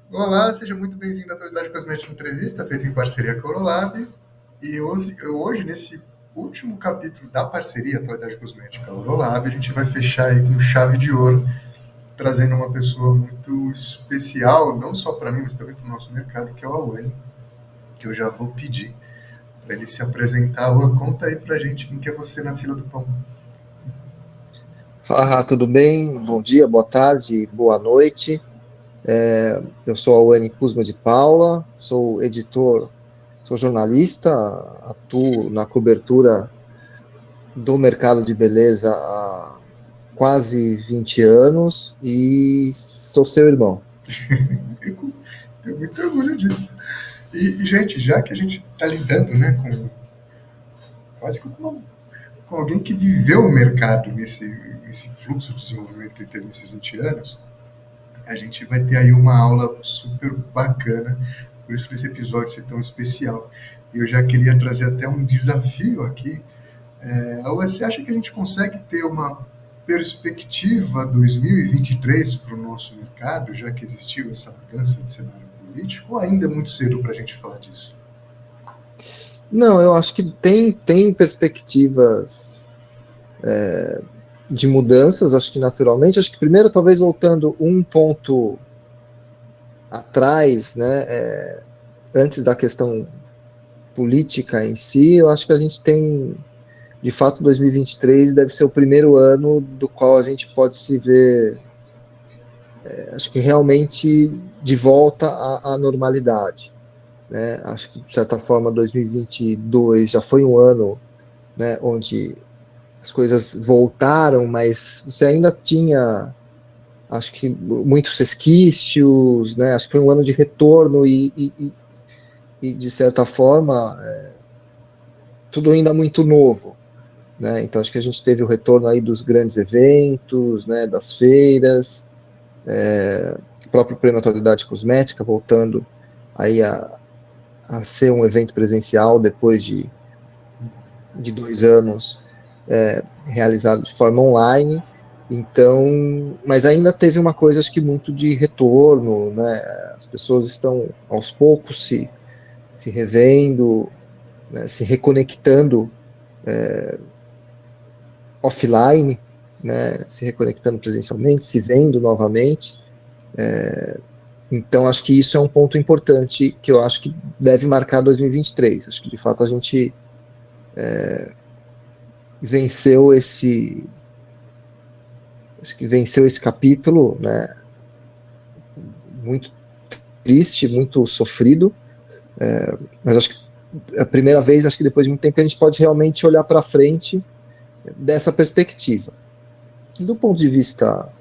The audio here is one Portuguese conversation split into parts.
Olá, seja muito bem-vindo à Atualidade Cosmética Entrevista, feita em parceria com a Orolab. E hoje, nesse último capítulo da parceria Atualidade Cosmética Orolab, a gente vai fechar aí com chave de ouro, trazendo uma pessoa muito especial, não só para mim, mas também para o nosso mercado, que é o Awani, que eu já vou pedir para ele se apresentar. Conta aí para a gente quem que é você na fila do pão. Fala, tudo bem? Bom dia, boa tarde, boa noite. Eu sou a Auane Kuzma de Paula, sou editor, sou jornalista, atuo na cobertura do mercado de beleza há quase 20 anos e sou seu irmão. Eu tenho muito orgulho disso. Gente, já que a gente está lidando, né, com quase que com alguém que viveu o mercado nesse fluxo de desenvolvimento que ele teve nesses 20 anos, a gente vai ter aí uma aula super bacana, por isso que esse episódio ser tão especial. E eu já queria trazer até um desafio aqui. Você acha que a gente consegue ter uma perspectiva 2023 para o nosso mercado, já que existiu essa mudança de cenário político, ou ainda é muito cedo para a gente falar disso? Não, eu acho que tem perspectivas de mudanças, acho que naturalmente. Acho que primeiro, talvez voltando um ponto atrás, né, antes da questão política em si, eu acho que a gente tem, de fato, 2023 deve ser o primeiro ano do qual a gente pode se ver, acho que realmente de volta à normalidade, né? Acho que, de certa forma, 2022 já foi um ano, né, onde as coisas voltaram, mas você ainda tinha, acho que, muitos resquícios, né? Acho que foi um ano de retorno e de certa forma, tudo ainda muito novo, né? Então acho que a gente teve o retorno aí dos grandes eventos, né, das feiras, o próprio Prêmio Atualidade Cosmética voltando aí a ser um evento presencial depois de 2 anos realizado de forma online. Então, mas ainda teve uma coisa, acho que muito de retorno, né? As pessoas estão aos poucos se revendo, né, se reconectando offline, né, se reconectando presencialmente, se vendo novamente. Então, acho que isso é um ponto importante que eu acho que deve marcar 2023. Acho que, de fato, a gente venceu acho que venceu esse capítulo, né, muito triste, muito sofrido, mas acho que é a primeira vez, acho que depois de muito tempo, que a gente pode realmente olhar para frente dessa perspectiva. Do ponto de vista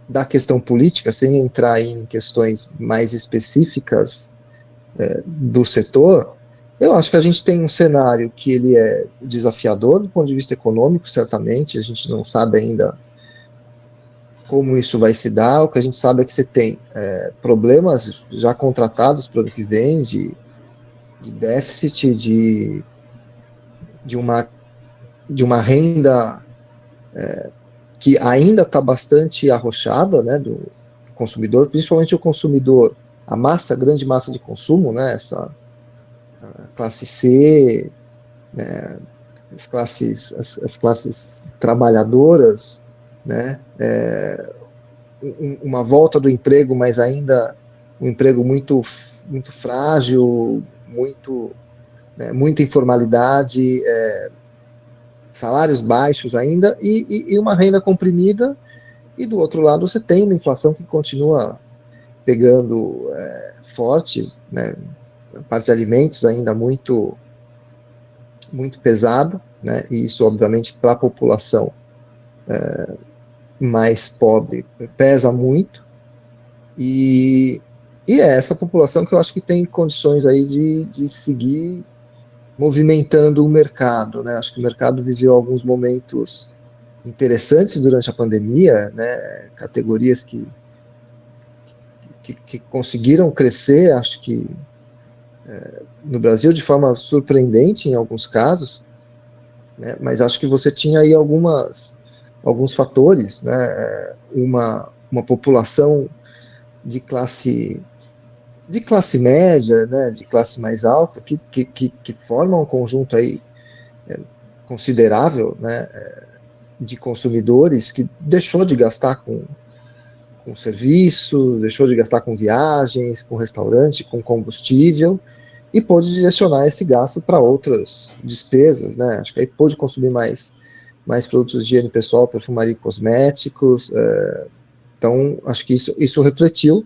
da questão política, sem entrar em questões mais específicas do setor, eu acho que a gente tem um cenário que ele é desafiador do ponto de vista econômico, certamente, a gente não sabe ainda como isso vai se dar, o que a gente sabe é que você tem problemas já contratados para o ano que vem, de déficit, de, uma, de uma renda que ainda está bastante arrochada, né, do consumidor, principalmente o consumidor, a massa, a grande massa de consumo, né, essa classe C, né, as classes trabalhadoras, né, uma volta do emprego, mas ainda um emprego muito frágil, muita informalidade, salários baixos ainda e uma renda comprimida. E do outro lado você tem uma inflação que continua pegando forte, né, a parte de alimentos ainda muito pesado, né, e isso obviamente para a população mais pobre pesa muito, e, e é essa população que eu acho que tem condições aí de seguir movimentando o mercado, né? Acho que o mercado viveu alguns momentos interessantes durante a pandemia, né? Categorias que conseguiram crescer, acho que no Brasil de forma surpreendente em alguns casos, mas acho que você tinha aí alguns fatores, né? Uma uma população de classe média, né, de classe mais alta, que forma um conjunto aí considerável, né, de consumidores que deixou de gastar com serviço, deixou de gastar com viagens, com restaurante, com combustível, e pôde direcionar esse gasto para outras despesas, né? Acho que aí pôde consumir mais produtos de higiene pessoal, perfumaria e cosméticos. Então, acho que isso refletiu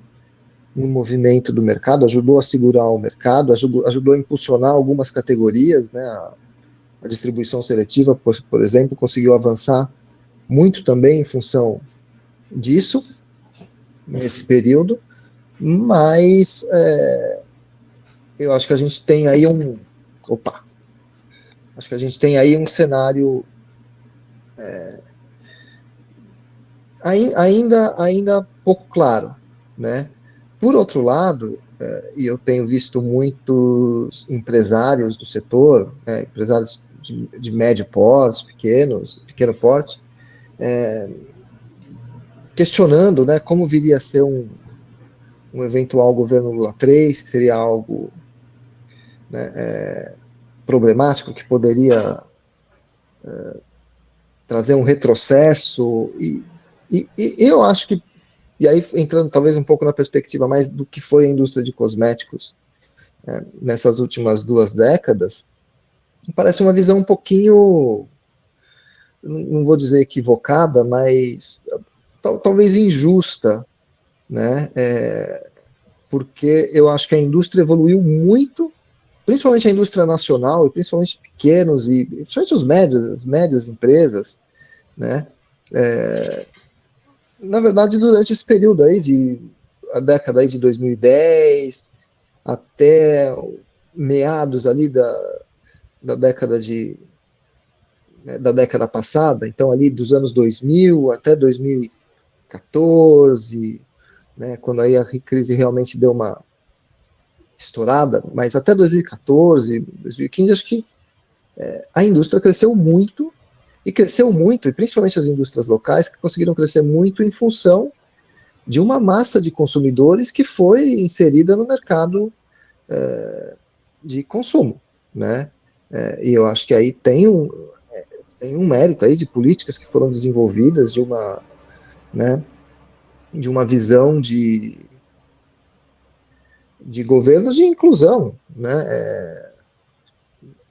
no movimento do mercado, ajudou a segurar o mercado, ajudou a impulsionar algumas categorias, né? A distribuição seletiva, por exemplo, conseguiu avançar muito também em função disso, nesse período, mas eu acho que a gente tem aí acho que a gente tem aí um cenário ainda pouco claro, né? Por outro lado, e eu tenho visto muitos empresários do setor, empresários de médio porte, pequeno porte, questionando, né, como viria a ser um eventual governo Lula 3, que seria algo, né, problemático, que poderia trazer um retrocesso, e eu acho que, e aí entrando talvez um pouco na perspectiva mais do que foi a indústria de cosméticos nessas últimas 2 décadas, parece uma visão um pouquinho, não vou dizer equivocada, mas talvez injusta, né? Porque eu acho que a indústria evoluiu muito, principalmente a indústria nacional, e principalmente pequenos e principalmente as médias empresas, né? Na verdade, durante esse período aí a década aí de 2010 até meados ali da década da década passada, então ali dos anos 2000 até 2014, né, quando aí a crise realmente deu uma estourada, mas até 2014, 2015, acho que a indústria cresceu muito, e principalmente as indústrias locais, que conseguiram crescer muito em função de uma massa de consumidores que foi inserida no mercado de consumo, né? E eu acho que aí tem um mérito aí de políticas que foram desenvolvidas né, de uma visão de governos de inclusão, né?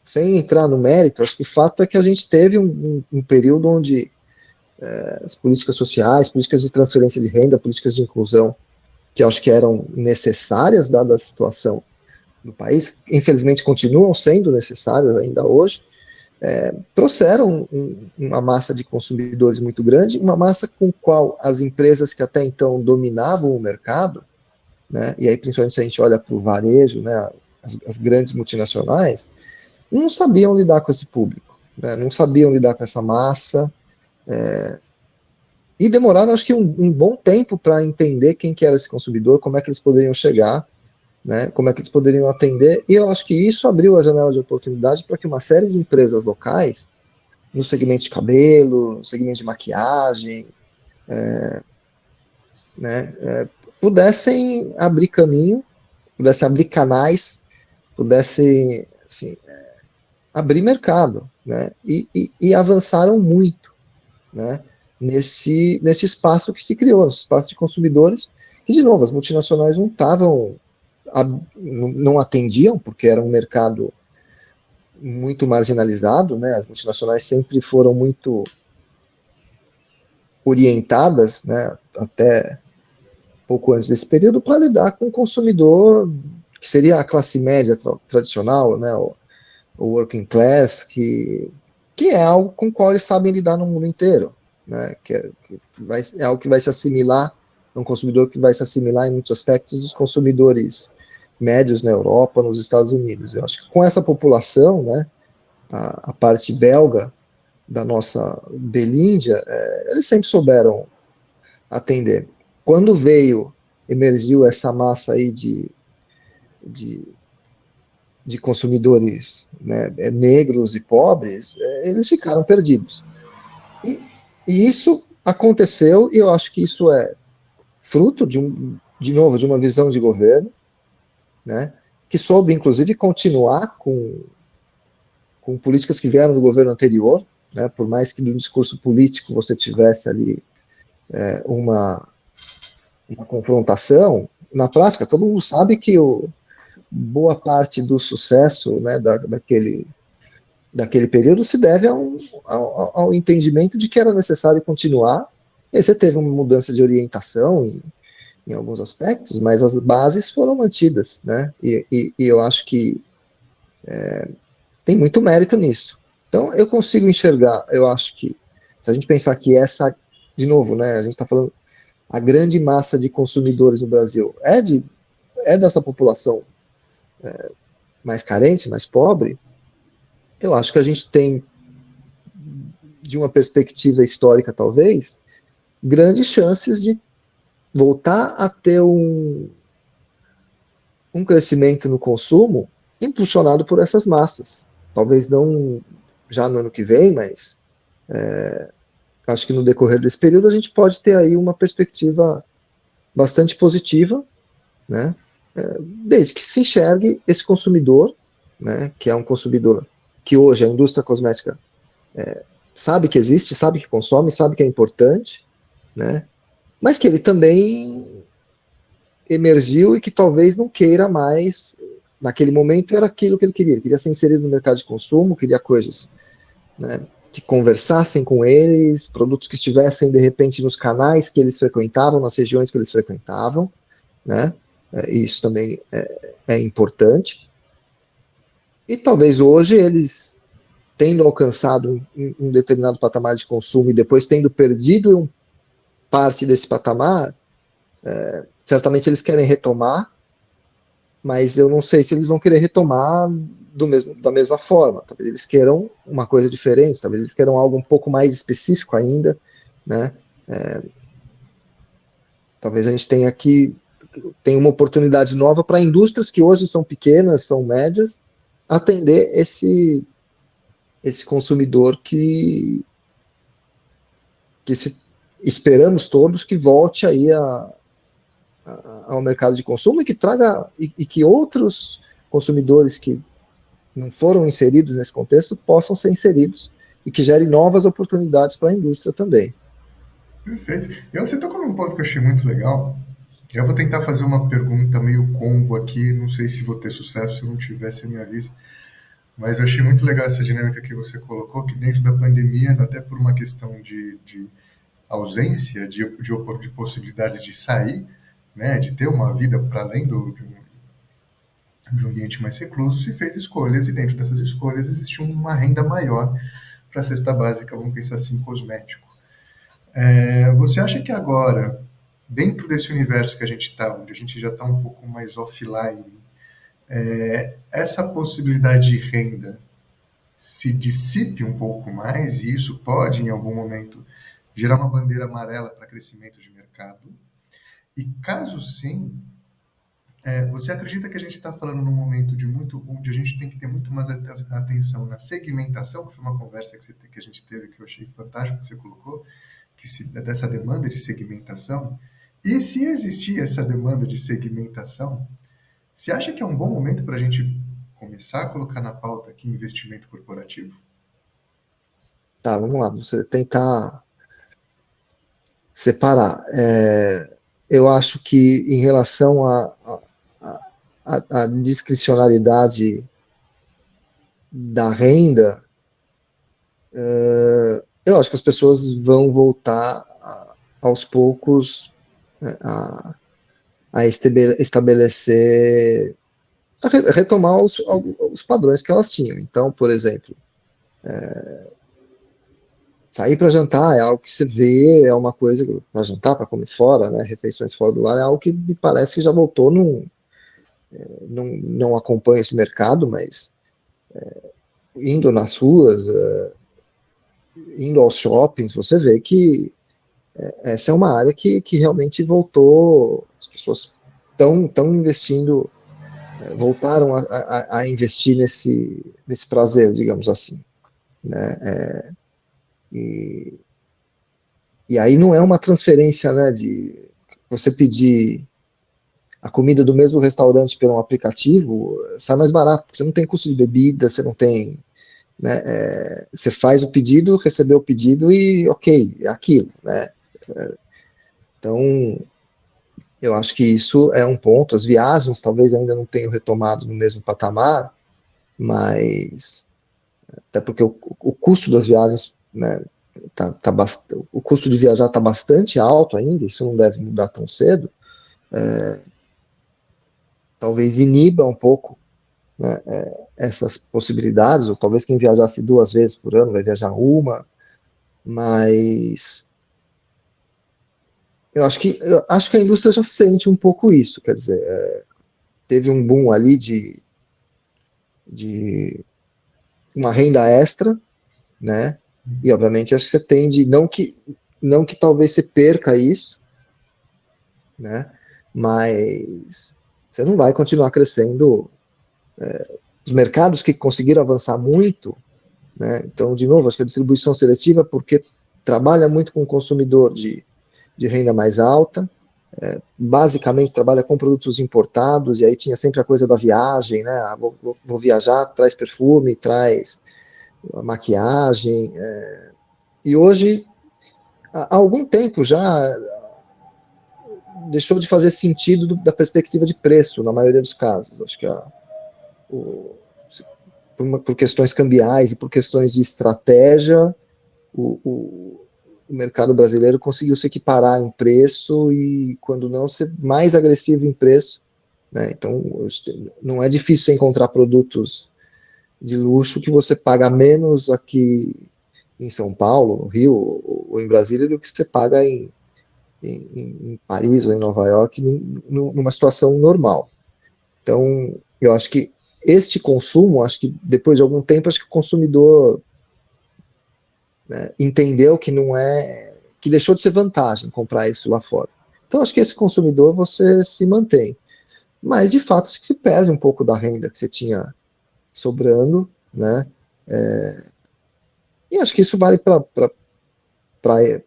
Sem entrar no mérito, acho que o fato é que a gente teve um período onde as políticas sociais, políticas de transferência de renda, políticas de inclusão, que eu acho que eram necessárias dada a situação do país, infelizmente continuam sendo necessárias ainda hoje, trouxeram uma massa de consumidores muito grande, uma massa com qual as empresas que até então dominavam o mercado, né, e aí principalmente se a gente olha para o varejo, né, as grandes multinacionais, não sabiam lidar com esse público, né, não sabiam lidar com essa massa, e demoraram acho que um bom tempo para entender quem que era esse consumidor, como é que eles poderiam chegar, né, como é que eles poderiam atender, e eu acho que isso abriu a janela de oportunidade para que uma série de empresas locais, no segmento de cabelo, no segmento de maquiagem, né, pudessem abrir caminho, pudessem abrir canais, pudessem assim, abrir mercado, né, e avançaram muito, né, nesse espaço que se criou, nesse espaço de consumidores, que, de novo, as multinacionais não atendiam, porque era um mercado muito marginalizado, né? As multinacionais sempre foram muito orientadas, né, até pouco antes desse período, para lidar com o consumidor, que seria a classe média tradicional, né, o working class, que é algo com o qual eles sabem lidar no mundo inteiro, né, é algo que vai se assimilar, é um consumidor que vai se assimilar em muitos aspectos dos consumidores médios na Europa, nos Estados Unidos. Eu acho que com essa população, né, a parte belga da nossa Belíndia, eles sempre souberam atender. Quando emergiu essa massa aí de, de consumidores, né, negros e pobres, eles ficaram perdidos. E, e isso aconteceu, e eu acho que isso fruto de novo, de uma visão de governo, né, que soube, inclusive, continuar com políticas que vieram do governo anterior, né, por mais que no discurso político você tivesse ali uma confrontação, na prática, todo mundo sabe que boa parte do sucesso, né, daquele período se deve ao entendimento de que era necessário continuar. E aí você teve uma mudança de orientação em alguns aspectos, mas as bases foram mantidas, né? E eu acho que tem muito mérito nisso. Então, eu consigo enxergar, eu acho que, se a gente pensar que de novo, né, a gente está falando, a grande massa de consumidores no Brasil é dessa população mais carente, mais pobre, eu acho que a gente tem, de uma perspectiva histórica talvez, grandes chances de voltar a ter um crescimento no consumo impulsionado por essas massas. Talvez não já no ano que vem, mas acho que no decorrer desse período a gente pode ter aí uma perspectiva bastante positiva, né? Desde que se enxergue esse consumidor, né? Que é um consumidor que hoje a indústria cosmética sabe que existe, sabe que consome, sabe que é importante, né? Mas que ele também emergiu e que talvez não queira mais, naquele momento era aquilo que ele queria ser inserido no mercado de consumo, queria coisas, né, que conversassem com eles, produtos que estivessem de repente nos canais que eles frequentavam, nas regiões que eles frequentavam, né? Isso também é importante. E talvez hoje eles tendo alcançado um determinado patamar de consumo e depois tendo perdido parte desse patamar, certamente eles querem retomar, mas eu não sei se eles vão querer retomar da mesma forma. Talvez eles queiram uma coisa diferente, talvez eles queiram algo um pouco mais específico ainda, né? Talvez a gente tenha uma oportunidade nova para indústrias que hoje são pequenas, são médias, atender esse consumidor que esperamos todos que volte aí ao mercado de consumo e que traga e que outros consumidores que não foram inseridos nesse contexto possam ser inseridos e que gere novas oportunidades para a indústria também. Perfeito. E você tocou num ponto que eu achei muito legal. Eu vou tentar fazer uma pergunta meio combo aqui, não sei se vou ter sucesso, se não tiver, você me avisa. Mas eu achei muito legal essa dinâmica que você colocou, que dentro da pandemia, até por uma questão de ausência de possibilidades de sair, né, de ter uma vida para além de um ambiente mais recluso, se fez escolhas e dentro dessas escolhas existe uma renda maior para a cesta básica, vamos pensar assim, cosmético. Você acha que agora, dentro desse universo que a gente está, onde a gente já está um pouco mais offline, essa possibilidade de renda se dissipe um pouco mais e isso pode, em algum momento, gerar uma bandeira amarela para crescimento de mercado? E caso sim, você acredita que a gente está falando num momento onde a gente tem que ter muito mais atenção na segmentação, que foi uma conversa que a gente teve que eu achei fantástico que você colocou, dessa demanda de segmentação? E se existir essa demanda de segmentação, você acha que é um bom momento para a gente começar a colocar na pauta aqui investimento corporativo? Tá, vamos lá, você tentar separar. Eu acho que em relação à discricionariedade da renda, eu acho que as pessoas vão voltar aos poucos, né, a estabelecer, a retomar os padrões que elas tinham. Então, por exemplo, sair para jantar é algo que você vê, é uma coisa para jantar, para comer fora, né, refeições fora do lar, é algo que me parece que já voltou, não acompanha esse mercado, mas indo nas ruas, indo aos shoppings, você vê que essa é uma área que realmente voltou, as pessoas estão investindo, voltaram a investir nesse prazer, digamos assim, né? E, e aí não é uma transferência, né, você pedir a comida do mesmo restaurante pelo aplicativo, sai mais barato, porque você não tem custo de bebida, você não tem, né, você faz o pedido, recebeu o pedido e ok, é aquilo, né? Então, eu acho que isso é um ponto. As viagens talvez ainda não tenham retomado no mesmo patamar, mas até porque o custo das viagens, né, o custo de viajar está bastante alto ainda, isso não deve mudar tão cedo, talvez iniba um pouco, né, essas possibilidades, ou talvez quem viajasse 2 vezes por ano vai viajar uma, mas eu acho que a indústria já sente um pouco isso, quer dizer, teve um boom ali de uma renda extra, né? E obviamente acho que você tende, não que talvez você perca isso, né? Mas você não vai continuar crescendo. Os mercados que conseguiram avançar muito, né? Então, de novo, acho que a distribuição seletiva, porque trabalha muito com o consumidor de renda mais alta, basicamente trabalha com produtos importados, e aí tinha sempre a coisa da viagem, né? Ah, vou viajar, traz perfume, traz maquiagem, e hoje, há algum tempo já, deixou de fazer sentido da perspectiva de preço, na maioria dos casos. Acho que o, por questões cambiais e por questões de estratégia, o, o, o mercado brasileiro conseguiu se equiparar em preço e, quando não, ser mais agressivo em preço. Né? Então, não é difícil encontrar produtos de luxo que você paga menos aqui em São Paulo, no Rio ou em Brasília do que você paga em Paris ou em Nova York numa situação normal. Então, eu acho que este consumo, acho que depois de algum tempo, acho que o consumidor, né, entendeu que não é, que deixou de ser vantagem comprar isso lá fora. Então, acho que esse consumidor você se mantém. Mas, de fato, acho que se perde um pouco da renda que você tinha sobrando, né? E acho que isso vale para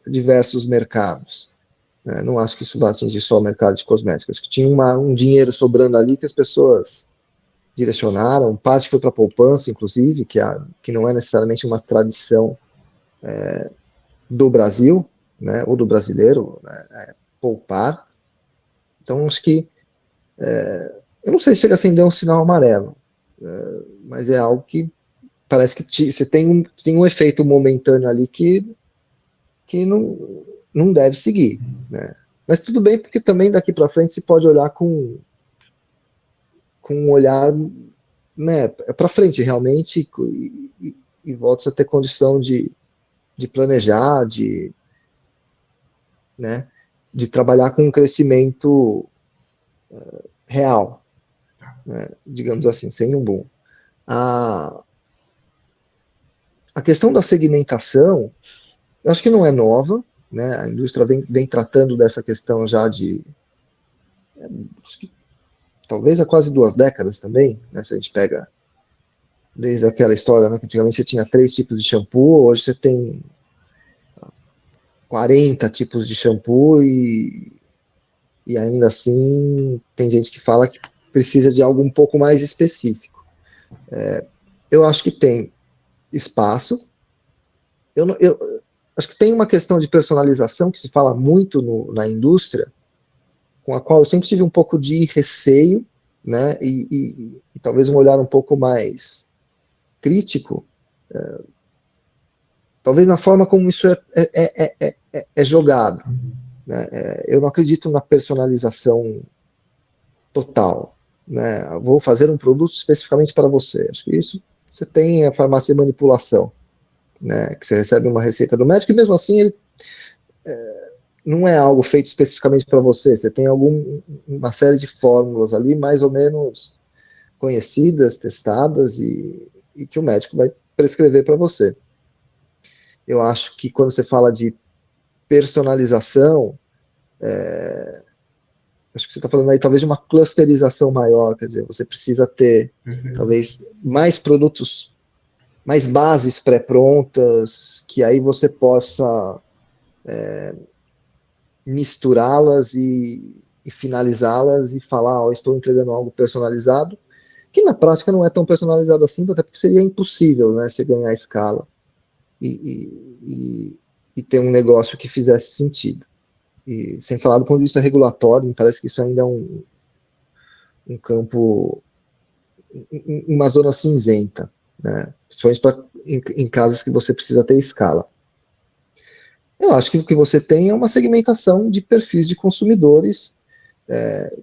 diversos mercados. Né? Não acho que isso vai atingir só o mercado de cosméticos. Acho que tinha um dinheiro sobrando ali que as pessoas direcionaram, parte foi para a poupança, inclusive, que não é necessariamente uma tradição do Brasil, né, ou do brasileiro, né, poupar. Então, acho que, eu não sei se chega a acender um sinal amarelo, mas é algo que parece que você tem um efeito momentâneo ali que não deve seguir. Né? Mas tudo bem, porque também daqui para frente se pode olhar com um olhar, né, para frente realmente, e volta a ter condição de planejar, né, de trabalhar com um crescimento real, né, digamos assim, sem um boom. A, a questão da segmentação, eu acho que não é nova, né, a indústria vem tratando dessa questão já acho que, talvez há quase 2 décadas também, né, se a gente pega desde aquela história, né, que antigamente você tinha 3 tipos de shampoo, hoje você tem 40 tipos de shampoo e ainda assim tem gente que fala que precisa de algo um pouco mais específico. Eu acho que tem espaço. Eu acho que tem uma questão de personalização que se fala muito na indústria, com a qual eu sempre tive um pouco de receio, né, e talvez um olhar um pouco mais crítico, talvez na forma como isso é jogado. Né? Eu não acredito na personalização total. Né? Vou fazer um produto especificamente para você. Acho que isso você tem a farmácia de manipulação, né? Que você recebe uma receita do médico e mesmo assim ele não é algo feito especificamente para você. Você tem uma série de fórmulas ali, mais ou menos conhecidas, testadas e que o médico vai prescrever para você. Eu acho que quando você fala de personalização, acho que você está falando aí talvez de uma clusterização maior, quer dizer, você precisa ter Perfeito. talvez mais produtos, mais bases pré-prontas, que aí você possa misturá-las e finalizá-las e falar, ó, estou entregando algo personalizado, que na prática não é tão personalizado assim, até porque seria impossível, né, você ganhar escala e ter um negócio que fizesse sentido. E sem falar do ponto de vista regulatório, me parece que isso ainda é um campo, uma zona cinzenta, né? Principalmente em casos que você precisa ter escala. Eu acho que o que você tem é uma segmentação de perfis de consumidores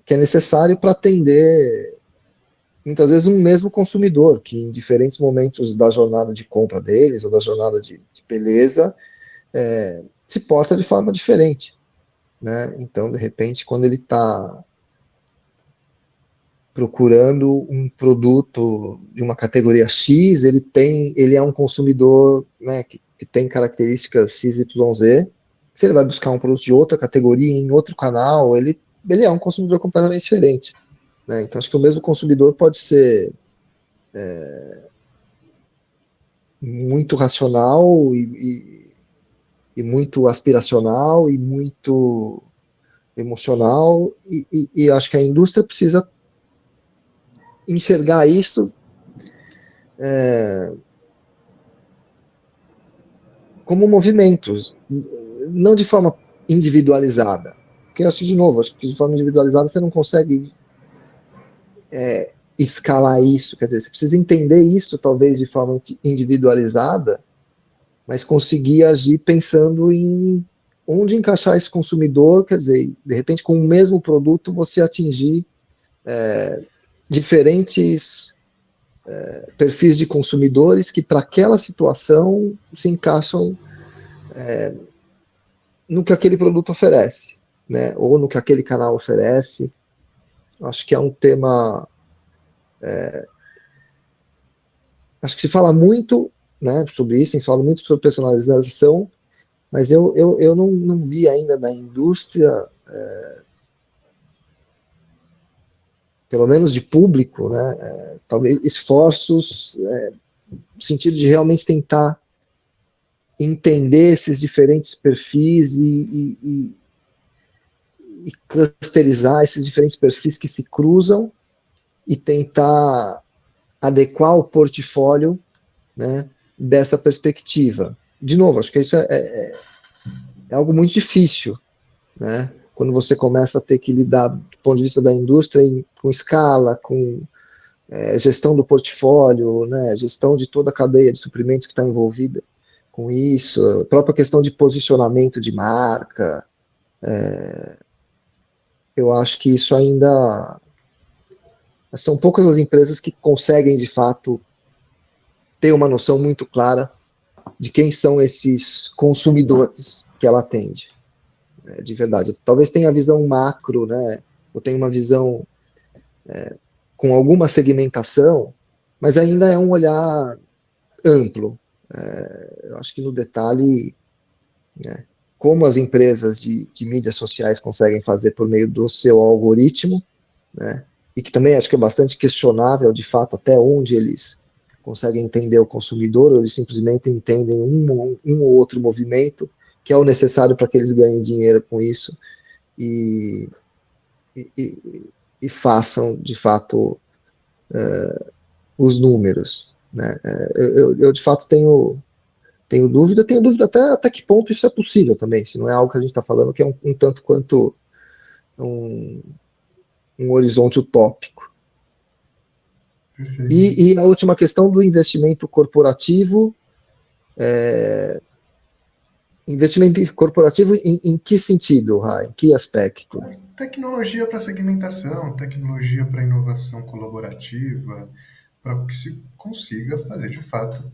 que é necessário para atender muitas vezes um mesmo consumidor, que em diferentes momentos da jornada de compra deles ou da jornada de beleza se porta de forma diferente, né? Então, de repente, quando ele está procurando um produto de uma categoria X, ele é um consumidor, né, que tem características XYZ. Se ele vai buscar um produto de outra categoria em outro canal, ele é um consumidor completamente diferente, né? Então acho que o mesmo consumidor pode ser muito racional e muito aspiracional e muito emocional e acho que a indústria precisa enxergar isso como movimentos, não de forma individualizada. Porque eu acho, de novo, acho que de forma individualizada você não consegue escalar isso, quer dizer, você precisa entender isso talvez de forma individualizada, mas conseguir agir pensando em onde encaixar esse consumidor, quer dizer, de repente com o mesmo produto você atingir diferentes perfis de consumidores que para aquela situação se encaixam no que aquele produto oferece, né? Ou no que aquele canal oferece. Acho que é um tema. Acho que se fala muito, né, sobre isso, se fala muito sobre personalização, mas eu não vi ainda na indústria, pelo menos de público, né, talvez esforços no sentido de realmente tentar entender esses diferentes perfis e clusterizar esses diferentes perfis que se cruzam e tentar adequar o portfólio, né, dessa perspectiva. De novo, acho que isso é algo muito difícil, né? Quando você começa a ter que lidar, do ponto de vista da indústria, com escala, com gestão do portfólio, né, gestão de toda a cadeia de suprimentos que está envolvida com isso, a própria questão de posicionamento de marca. Eu acho que isso ainda são poucas as empresas que conseguem de fato ter uma noção muito clara de quem são esses consumidores que ela atende, né, de verdade. Talvez tenha a visão macro, né? Eu tenho uma visão com alguma segmentação, mas ainda é um olhar amplo. Eu acho que no detalhe, né, como as empresas de mídias sociais conseguem fazer por meio do seu algoritmo, né, e que também acho que é bastante questionável, de fato, até onde eles conseguem entender o consumidor, ou eles simplesmente entendem um ou outro movimento que é o necessário para que eles ganhem dinheiro com isso e, e façam, de fato, os números, né? Eu de fato tenho dúvida até que ponto isso é possível também, se não é algo que a gente está falando que é um tanto quanto um, um horizonte utópico. Perfeito. E a última questão do investimento corporativo, investimento corporativo em que sentido, Rai? Em que aspecto? Tecnologia para segmentação, tecnologia para inovação colaborativa, para que se consiga fazer de fato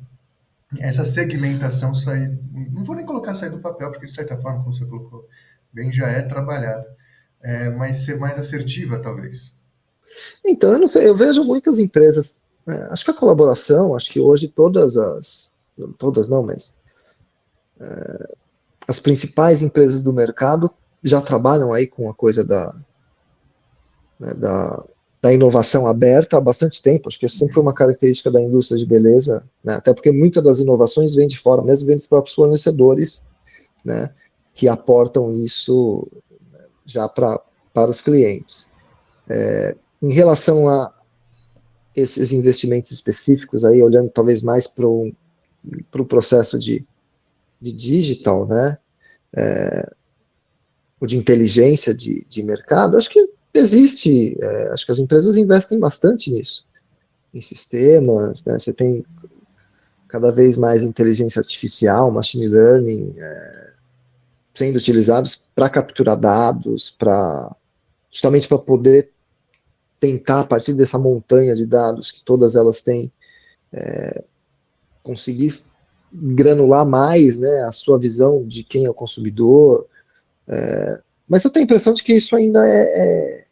essa segmentação sair. Não vou nem colocar sair do papel, porque de certa forma, como você colocou bem, já é trabalhada, mas ser mais assertiva, talvez. Então, eu não sei, eu vejo muitas empresas, acho que a colaboração, acho que hoje todas não, mas as principais empresas do mercado já trabalham aí com a coisa né, da inovação aberta há bastante tempo. Acho que isso sempre foi uma característica da indústria de beleza, né, até porque muitas das inovações vêm de fora, mesmo vêm dos próprios fornecedores, né? que aportam isso já para os clientes. Em relação a esses investimentos específicos, aí, olhando talvez mais para o processo de digital, né, ou de inteligência de mercado, acho que existe, acho que as empresas investem bastante nisso, em sistemas, né, você tem cada vez mais inteligência artificial, machine learning, sendo utilizados para capturar dados, justamente para poder tentar, a partir dessa montanha de dados que todas elas têm, conseguir granular mais, né, a sua visão de quem é o consumidor. Mas eu tenho a impressão de que isso ainda é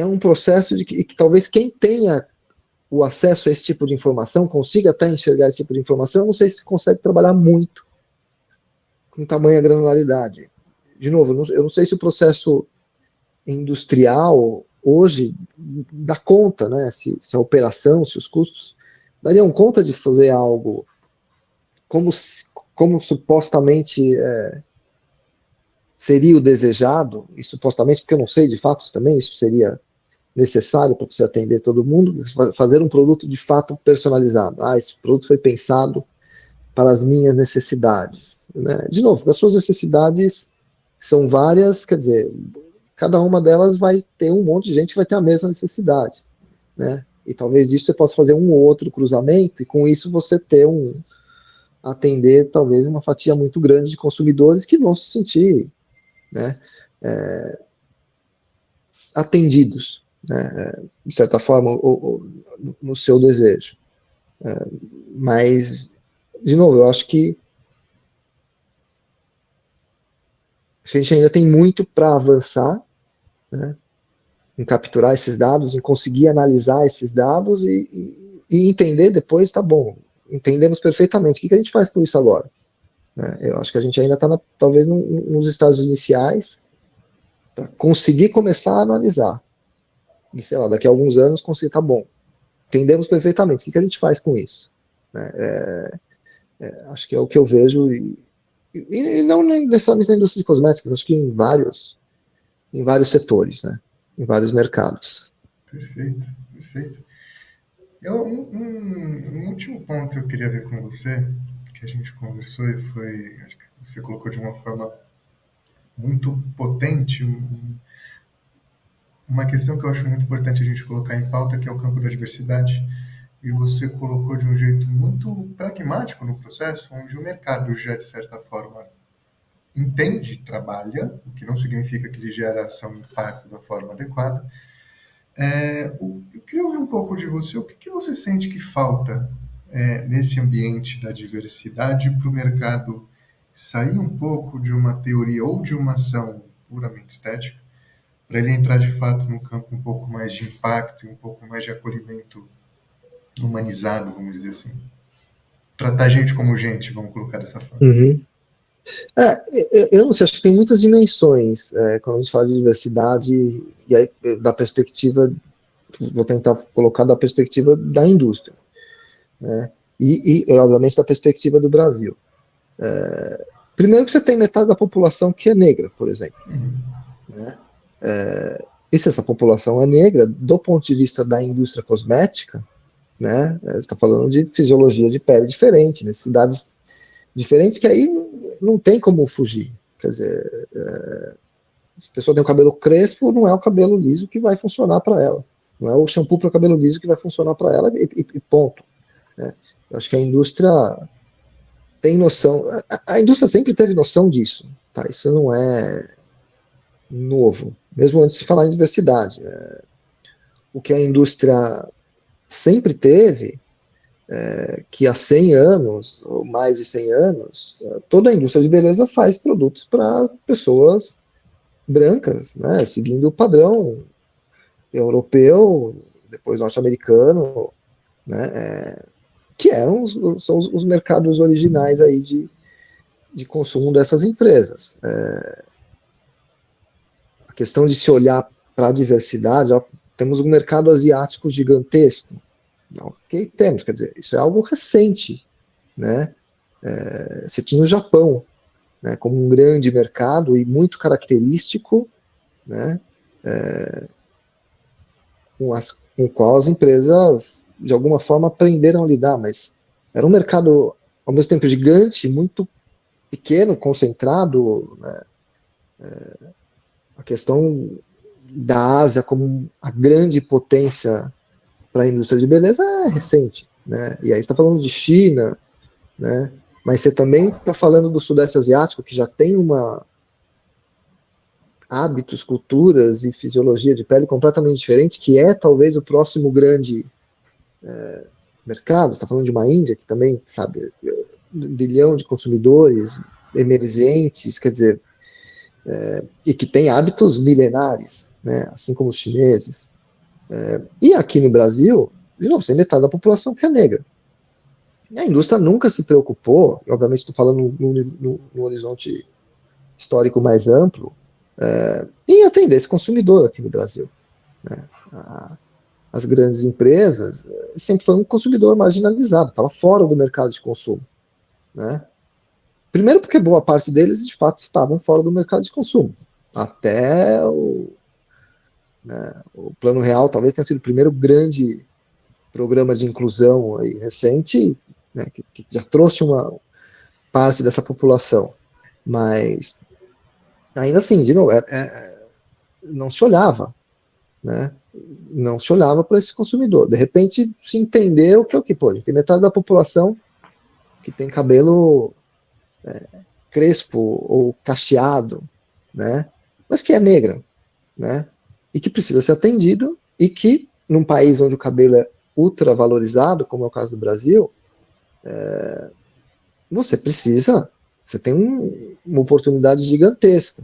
um processo de que talvez quem tenha o acesso a esse tipo de informação consiga até enxergar esse tipo de informação. Eu não sei se consegue trabalhar muito com tamanha granularidade. De novo, eu não sei se o processo industrial hoje dá conta, né? Se a operação, se os custos dariam conta de fazer algo como supostamente seria o desejado, e supostamente, porque eu não sei de fato se também isso seria necessário para você atender todo mundo, fazer um produto de fato personalizado. Esse produto foi pensado para as minhas necessidades. Né? De novo, as suas necessidades são várias, quer dizer, cada uma delas vai ter um monte de gente que vai ter a mesma necessidade. Né? E talvez disso você possa fazer um ou outro cruzamento, e com isso você ter atender talvez uma fatia muito grande de consumidores que vão se sentir, né, atendidos, né, de certa forma, no seu desejo. Mas, de novo, eu acho que a gente ainda tem muito para avançar, né, em capturar esses dados, em conseguir analisar esses dados e entender depois, tá bom, entendemos perfeitamente, o que a gente faz com isso agora? Eu acho que a gente ainda está, talvez, nos estágios iniciais para conseguir começar a analisar. E, sei lá, daqui a alguns anos conseguir, tá bom, entendemos perfeitamente, o que a gente faz com isso? Acho que é o que eu vejo, e não necessariamente na indústria de cosméticos, acho que em vários setores, né? Em vários mercados. Perfeito, perfeito. Um último ponto que eu queria ver com você, que a gente conversou e foi, acho que você colocou de uma forma muito potente, uma questão que eu acho muito importante a gente colocar em pauta, que é o campo da diversidade. E você colocou de um jeito muito pragmático no processo, onde o mercado já, de certa forma, entende, trabalha, o que não significa que ele gera ação e impacto da forma adequada. Eu queria ouvir um pouco de você, o que você sente que falta nesse ambiente da diversidade para o mercado sair um pouco de uma teoria ou de uma ação puramente estética, para ele entrar de fato num campo um pouco mais de impacto e um pouco mais de acolhimento humanizado, vamos dizer assim. Tratar a gente como gente, vamos colocar dessa forma. Uhum. Eu não sei, acho que tem muitas dimensões quando a gente fala de diversidade, e aí, da perspectiva, vou tentar colocar da perspectiva da indústria, né? Obviamente, da perspectiva do Brasil. Primeiro que você tem metade da população que é negra, por exemplo. Né? E se essa população é negra, do ponto de vista da indústria cosmética, né, você está falando de fisiologia de pele diferente, necessidades diferentes, que aí não tem como fugir. Quer dizer, se a pessoa tem o cabelo crespo, não é o cabelo liso que vai funcionar para ela. Não é o shampoo para cabelo liso que vai funcionar para ela e ponto. Né? Eu acho que a indústria tem noção. A indústria sempre teve noção disso. Tá? Isso não é novo, mesmo antes de falar em diversidade. O que a indústria sempre teve, que há 100 anos, ou mais de 100 anos, toda a indústria de beleza faz produtos para pessoas brancas, né, seguindo o padrão europeu, depois norte-americano, né, que são os mercados originais aí de consumo dessas empresas. A questão de se olhar para a diversidade, temos um mercado asiático gigantesco. Ok, temos, quer dizer, isso é algo recente, né? Você tinha o Japão, né, como um grande mercado e muito característico, né, com o qual as empresas, de alguma forma, aprenderam a lidar, mas era um mercado, ao mesmo tempo, gigante, muito pequeno, concentrado, né, a questão da Ásia como a grande potência para a indústria de beleza é recente, né? E aí está falando de China, né? Mas você também está falando do Sudeste Asiático, que já tem uma hábitos, culturas e fisiologia de pele completamente diferente, que é talvez o próximo grande mercado. Você está falando de uma Índia que também, sabe, 1 bilhão de consumidores emergentes, quer dizer, e que tem hábitos milenares, né? Assim como os chineses. E aqui no Brasil, de novo, tem metade da população que é negra. E a indústria nunca se preocupou, obviamente estou falando no horizonte histórico mais amplo, em atender esse consumidor aqui no Brasil. Né? As grandes empresas sempre foi um consumidor marginalizado, estava fora do mercado de consumo. Né? Primeiro porque boa parte deles, de fato, estavam fora do mercado de consumo. Até o Plano Real talvez tenha sido o primeiro grande programa de inclusão aí recente, né, que já trouxe uma parte dessa população. Mas, ainda assim, de novo, não se olhava, né? Não se olhava para esse consumidor. De repente, se entendeu que é o que pode. Tem metade da população que tem cabelo crespo ou cacheado, né? Mas que é negra, né? E que precisa ser atendido e que, num país onde o cabelo é ultra valorizado, como é o caso do Brasil, você tem uma oportunidade gigantesca,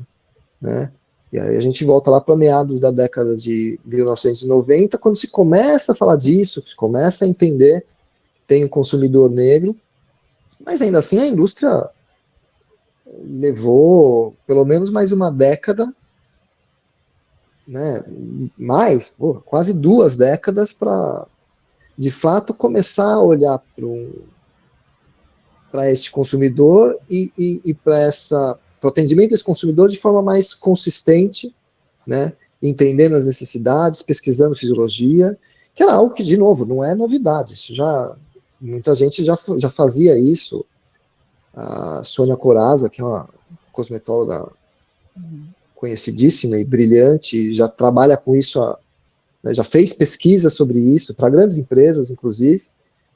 né? E aí a gente volta lá para meados da década de 1990, quando se começa a falar disso, se começa a entender que tem um consumidor negro, mas ainda assim a indústria levou pelo menos mais uma década, né? Mais, quase 2 décadas para de fato começar a olhar para este consumidor e para o atendimento desse consumidor de forma mais consistente, né? Entendendo as necessidades, pesquisando fisiologia, que era algo que, de novo, não é novidade. Isso muita gente já fazia isso. A Sônia Coraza, que é uma cosmetóloga conhecidíssima e brilhante, já trabalha com isso, né, já fez pesquisa sobre isso para grandes empresas, inclusive,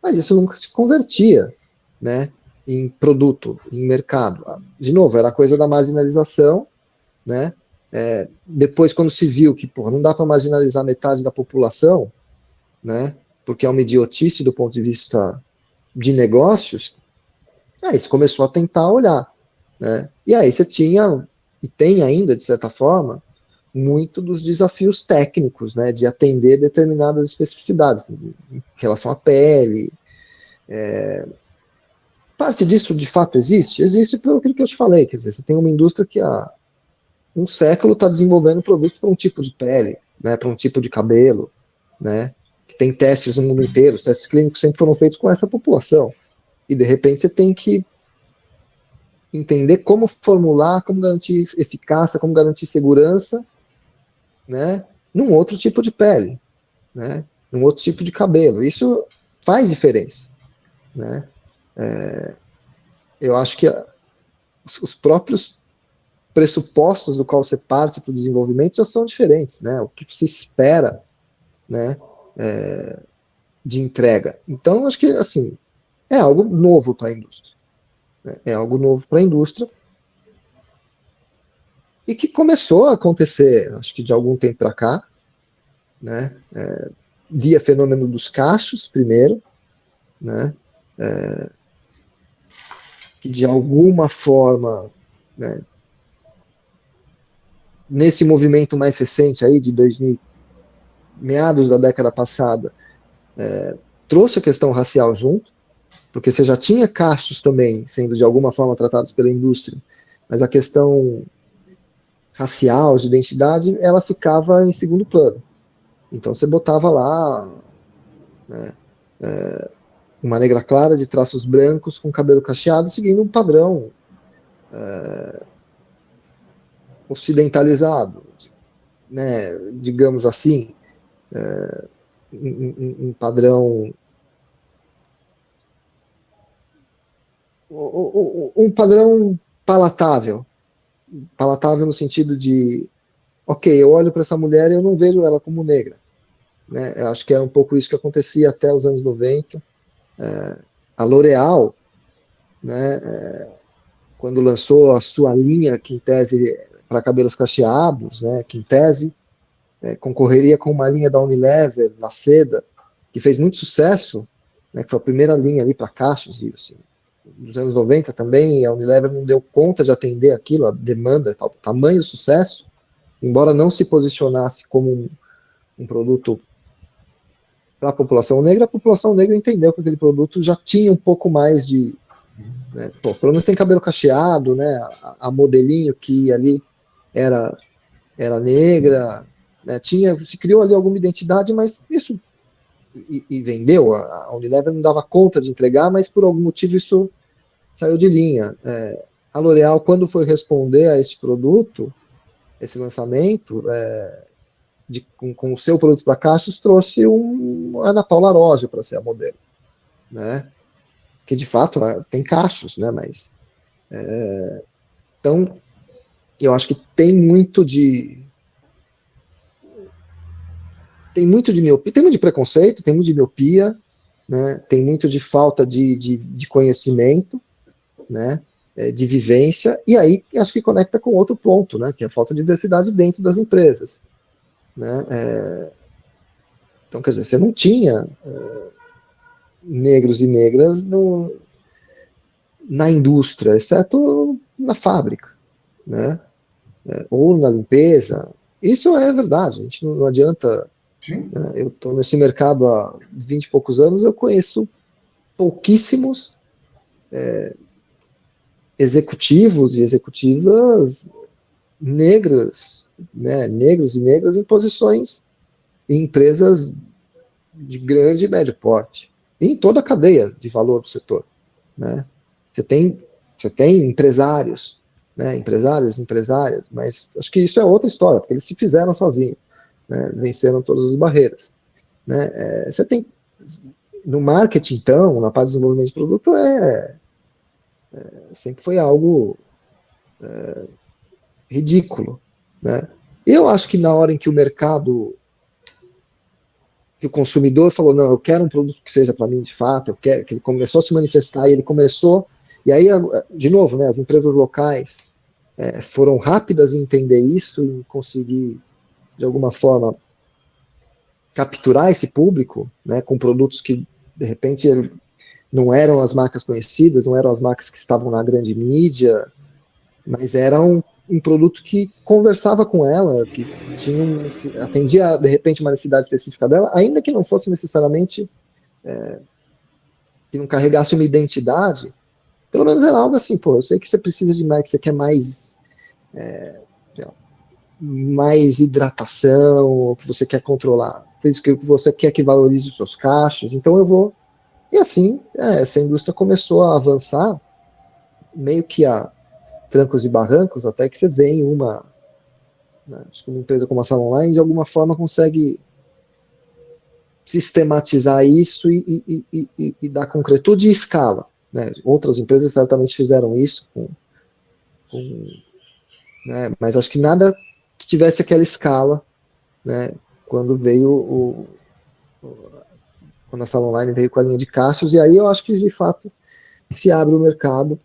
mas isso nunca se convertia, né, em produto, em mercado. De novo, era coisa da marginalização, né? Depois, quando se viu que não dá para marginalizar metade da população, né? Porque é uma idiotice do ponto de vista de negócios, aí se começou a tentar olhar, né? E aí você tinha, e tem ainda, de certa forma, muito dos desafios técnicos, né? De atender determinadas especificidades em relação à pele. Parte disso, de fato, existe? Existe pelo aquilo que eu te falei, quer dizer, você tem uma indústria que há um século está desenvolvendo produtos para um tipo de pele, né, para um tipo de cabelo, né, que tem testes no mundo inteiro, os testes clínicos sempre foram feitos com essa população, e de repente você tem que entender como formular, como garantir eficácia, como garantir segurança, né, num outro tipo de pele, né, num outro tipo de cabelo. Isso faz diferença, né. Eu acho que os próprios pressupostos do qual você parte para o desenvolvimento já são diferentes, né? O que se espera, né, de entrega. Então, acho que assim é algo novo para a indústria, né? É algo novo para a indústria e que começou a acontecer, acho que de algum tempo para cá, né? Via fenômeno dos cachos primeiro, né? Que de alguma forma, né, nesse movimento mais recente aí de 2000, meados da década passada, trouxe a questão racial junto, porque você já tinha cachos também sendo de alguma forma tratados pela indústria, mas a questão racial, de identidade, ela ficava em segundo plano. Então você botava lá, né, uma negra clara de traços brancos com cabelo cacheado, seguindo um padrão ocidentalizado, né, digamos assim, um padrão, um padrão palatável, palatável no sentido de, ok, eu olho para essa mulher e eu não vejo ela como negra, né? Eu acho que é um pouco isso que acontecia até os anos 90. A L'Oréal, né, quando lançou a sua linha, que em tese para cabelos cacheados, né, que em tese concorreria com uma linha da Unilever, na seda, que fez muito sucesso, né, que foi a primeira linha ali para cachos, e assim, nos anos 90 também, a Unilever não deu conta de atender aquilo, a demanda, tal, tamanho sucesso, embora não se posicionasse como um produto para a população negra entendeu que aquele produto já tinha um pouco mais de, né, pô, pelo menos tem cabelo cacheado, né, a modelinho que ali era, era negra, né, se criou ali alguma identidade, mas isso vendeu, a Unilever não dava conta de entregar, mas por algum motivo isso saiu de linha. A L'Oréal, quando foi responder a esse produto, esse lançamento, com o seu produto para caixas, trouxe Ana Paula Arósio para ser a modelo, né? Que de fato tem cachos, né? Mas então eu acho que tem muito de miopia, tem muito de preconceito, tem muito de miopia, né? Tem muito de falta de conhecimento, né? De vivência, e aí acho que conecta com outro ponto, né? Que é a falta de diversidade dentro das empresas, né? Então, quer dizer, você não tinha negros e negras na indústria, exceto na fábrica, né? Ou na limpeza. Isso é verdade, a gente não adianta. Sim. Né? Eu estou nesse mercado há 20 e poucos anos, eu conheço pouquíssimos executivos e executivas negras, né? Negros e negras em posições em empresas de grande e médio porte, e em toda a cadeia de valor do setor, né? Você tem, você tem empresários, né? Empresários, empresárias, mas acho que isso é outra história, porque eles se fizeram sozinhos, né? Venceram todas as barreiras, né? Você tem no marketing, então, na parte de desenvolvimento de produto, sempre foi algo ridículo, né? Eu acho que na hora em que o mercado, que o consumidor falou, não, eu quero um produto que seja para mim de fato, eu quero, que ele começou a se manifestar e ele começou, e aí, de novo, né, as empresas locais foram rápidas em entender isso e conseguir, de alguma forma, capturar esse público, né, com produtos que, de repente, não eram as marcas conhecidas, não eram as marcas que estavam na grande mídia, mas eram um produto que conversava com ela, que atendia, de repente, uma necessidade específica dela, ainda que não fosse necessariamente, que não carregasse uma identidade, pelo menos era algo assim, pô, eu sei que você precisa de mais, que você quer mais hidratação, ou que você quer controlar, por isso que você quer que valorize os seus cachos, então eu vou. E assim, essa indústria começou a avançar, meio que a trancos e barrancos, até que você vem né, acho que uma empresa como a Salon Online, de alguma forma, consegue sistematizar isso e dar concretude e escala. Né? Outras empresas certamente fizeram isso, né? Mas acho que nada que tivesse aquela escala, né? Quando quando a Salon Online veio com a linha de caixas, e aí eu acho que de fato se abre o mercado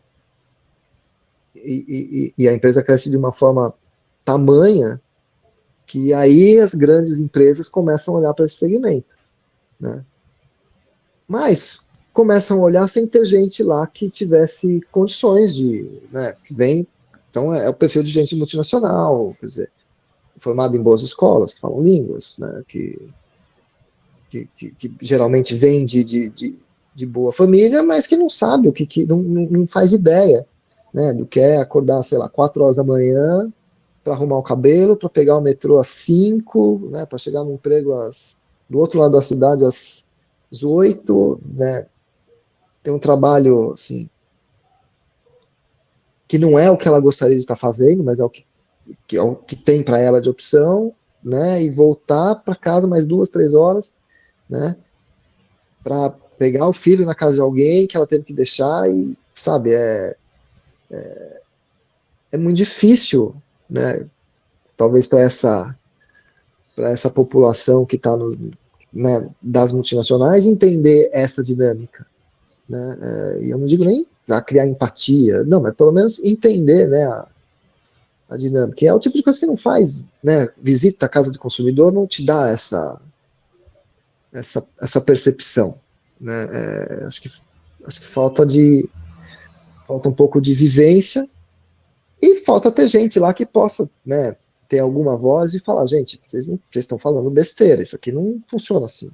e a empresa cresce de uma forma tamanha que aí as grandes empresas começam a olhar para esse segmento, né? Mas começam a olhar sem ter gente lá que tivesse condições né, que vem, então o perfil de gente multinacional, quer dizer, formado em boas escolas, que falam línguas, né, que geralmente vem de boa família, mas que não sabe não faz ideia, né, do que é acordar, sei lá, 4 horas da manhã para arrumar o cabelo, para pegar o metrô às 5, né, para chegar no emprego do outro lado da cidade às 8, né, tem um trabalho assim que não é o que ela gostaria de estar fazendo, mas é o que tem para ela de opção, né? E voltar para casa mais 2, 3 horas, né? Para pegar o filho na casa de alguém que ela teve que deixar e, sabe, é muito difícil, né? Talvez para essa população que está né, das multinacionais entender essa dinâmica, né? E eu não digo nem a criar empatia, não, mas pelo menos entender, né, a dinâmica. E é o tipo de coisa que não faz, né? Visita a casa de consumidor não te dá essa percepção, né? Acho que falta um pouco de vivência e falta ter gente lá que possa, né, ter alguma voz e falar, gente, vocês estão falando besteira, isso aqui não funciona assim,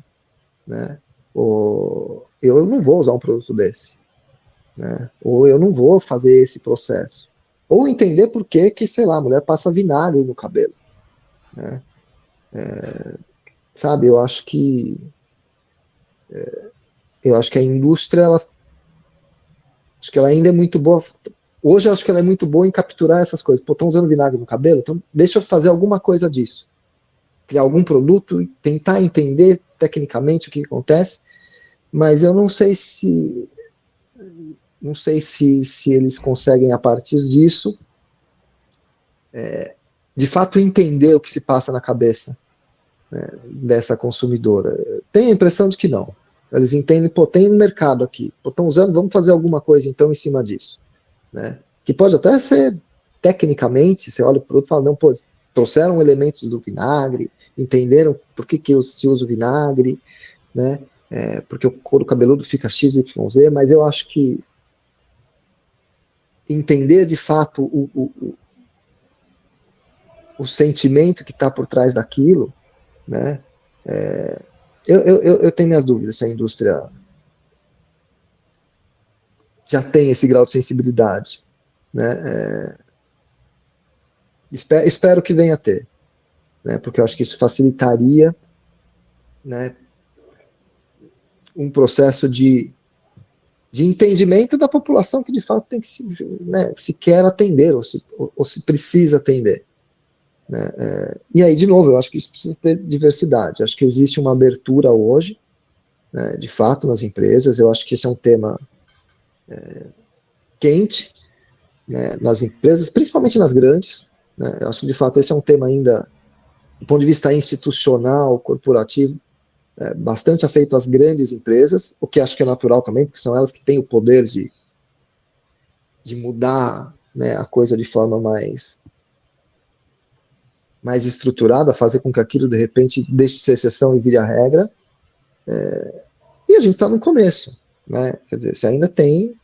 né? Ou eu não vou usar um produto desse, né? Ou eu não vou fazer esse processo. Ou entender por que que, sei lá, a mulher passa vinagre no cabelo, né? Sabe, eu acho que a indústria, acho que ela ainda é muito boa. Hoje eu acho que ela é muito boa em capturar essas coisas. Pô, estão usando vinagre no cabelo? Então deixa eu fazer alguma coisa disso. Criar algum produto, tentar entender tecnicamente o que acontece, mas eu não sei se eles conseguem, a partir disso, de fato entender o que se passa na cabeça, né, dessa consumidora. Tenho a impressão de que não. Eles entendem, pô, tem um mercado aqui, estão usando, vamos fazer alguma coisa então em cima disso, né? Que pode até ser tecnicamente, você olha para o produto e fala, não, pô, trouxeram elementos do vinagre, entenderam por que se usa o vinagre, né? Porque o couro cabeludo fica XYZ, mas eu acho que entender de fato o sentimento que está por trás daquilo, né? Eu tenho minhas dúvidas se a indústria já tem esse grau de sensibilidade, né? Espero que venha a ter, né? Porque eu acho que isso facilitaria, né, um processo de entendimento da população que de fato tem que se quer atender ou se precisa atender, né? E aí, de novo, eu acho que isso precisa ter diversidade. Acho que existe uma abertura hoje, né, de fato, nas empresas. Eu acho que esse é um tema quente, né, nas empresas, principalmente nas grandes, né? Eu acho que, de fato, esse é um tema ainda, do ponto de vista institucional, corporativo, bastante afeito às grandes empresas, o que acho que é natural também, porque são elas que têm o poder de mudar, né, a coisa de forma mais estruturada, fazer com que aquilo de repente deixe de ser exceção e vire a regra. E a gente está no começo, né? Quer dizer, você ainda tem,